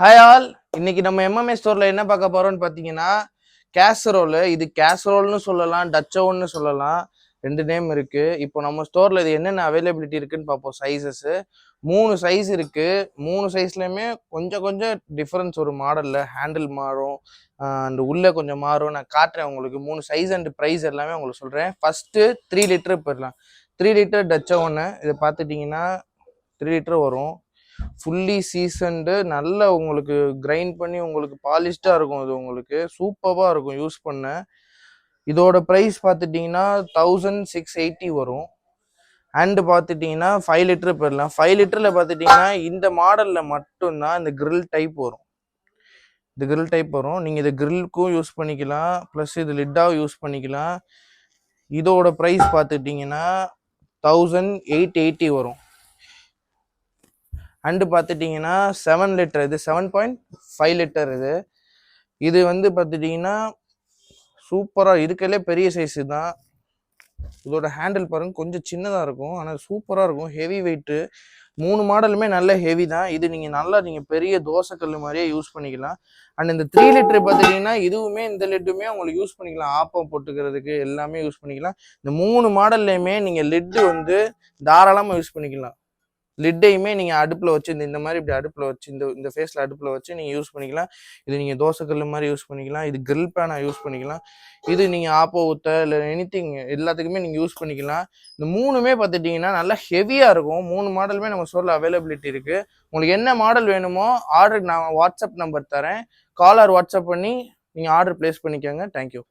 Hi all. இன்னைக்கு நம்ம MMA ஸ்டோர்ல என்ன பார்க்க போறோம்னு பார்த்தீங்கன்னா கேசரோல். இது கேசரோல்னு சொல்லலாம், டச்சோன்னு சொல்லலாம். ரெண்டு நேம் இருக்கு. இப்போ நம்ம ஸ்டோர்ல இது என்னென்ன அவைலபிலிட்டி இருக்குன்னு பார்ப்போம். சைஸஸ் 3 சைஸ் இருக்கு. 3 சைஸ்லயுமே கொஞ்சம் கொஞ்சம் டிஃபரன்ஸ் ஒரு மாடல்ல ஹேண்டில் மாறும் அண்ட் உள்ள கொஞ்சம் மாறும். நான் காட்டுறேன் உங்களுக்கு 3 சைஸ் அண்ட் ப்ரைஸ் எல்லாமே உங்களுக்கு சொல்றேன். ஃபர்ஸ்ட் 3 லிட்டர் போயிடலாம். 3 லிட்டர் டச்சோன்னு இதை பார்த்துட்டீங்கன்னா 3 லிட்டர் வரும். ஃபுல்லி சீசன்டு, நல்ல உங்களுக்கு கிரைண்ட் பண்ணி உங்களுக்கு பாலிஷ்டாக இருக்கும். இது உங்களுக்கு சூப்பராக இருக்கும் யூஸ் பண்ண. இதோட ப்ரைஸ் பார்த்துட்டிங்கன்னா 1680 வரும். அண்டு பார்த்துட்டிங்கன்னா 5 லிட்டர் போயிடலாம். 5 லிட்டரில் பார்த்துட்டிங்கன்னா இந்த மாடலில் மட்டும்தான் இந்த கிரில் டைப் வரும். இந்த கிரில் டைப் வரும். நீங்கள் இதை கிரில்க்கும் யூஸ் பண்ணிக்கலாம், ப்ளஸ் இது லிட்டாகவும் யூஸ் பண்ணிக்கலாம். இதோட ப்ரைஸ் பார்த்துட்டிங்கன்னா 1880 வரும். அண்டு பார்த்துட்டிங்கன்னா 7 லிட்டர், இது 7.5 லிட்டர். இது வந்து பார்த்துட்டிங்கன்னா சூப்பராக இருக்கலே பெரிய சைஸு தான். இதோட ஹேண்டில் பாருங்க கொஞ்சம் சின்னதாக இருக்கும், ஆனால் சூப்பராக இருக்கும். Heavy weight. 3 மாடலுமே நல்ல ஹெவி தான். இது நீங்கள் பெரிய தோசைக்கல் மாதிரியே யூஸ் பண்ணிக்கலாம். அண்ட் இந்த 3 லிட்டர் பார்த்துட்டிங்கன்னா இதுவுமே இந்த லிட்டுமே உங்களுக்கு யூஸ் பண்ணிக்கலாம். ஆப்பம் போட்டுக்கிறதுக்கு எல்லாமே யூஸ் பண்ணிக்கலாம். இந்த 3 மாடல்லையுமே நீங்கள் லிட்டு வந்து தாராளமாக யூஸ் பண்ணிக்கலாம். லிட்டையுமே நீங்கள் அடுப்பில் வச்சு இந்த மாதிரி இப்படி அடுப்பில் வச்சு இந்த ஃபேஸில் அடுப்பில் வச்சு நீங்கள் யூஸ் பண்ணிக்கலாம். இது நீங்கள் தோசைக்கல் மாதிரி யூஸ் பண்ணிக்கலாம். இது கிரில் பேனாக யூஸ் பண்ணிக்கலாம். இது நீங்கள் ஆப்போ ஊற்ற இல்லை எனிதிங் எல்லாத்துக்குமே நீங்கள் யூஸ் பண்ணிக்கலாம். இந்த 3மே பார்த்துட்டிங்கன்னா நல்லா ஹெவியாக இருக்கும். 3 மாடலுமே நம்ம ஸ்டோரில் அவைலபிலிட்டி இருக்குது. உங்களுக்கு என்ன மாடல் வேணுமோ ஆர்டருக்கு நான் வாட்ஸ்அப் நம்பர் தரேன். கால் ஆர் வாட்ஸ்அப் பண்ணி நீங்கள் ஆர்டர் ப்ளேஸ் பண்ணிக்கோங்க. தேங்க்யூ.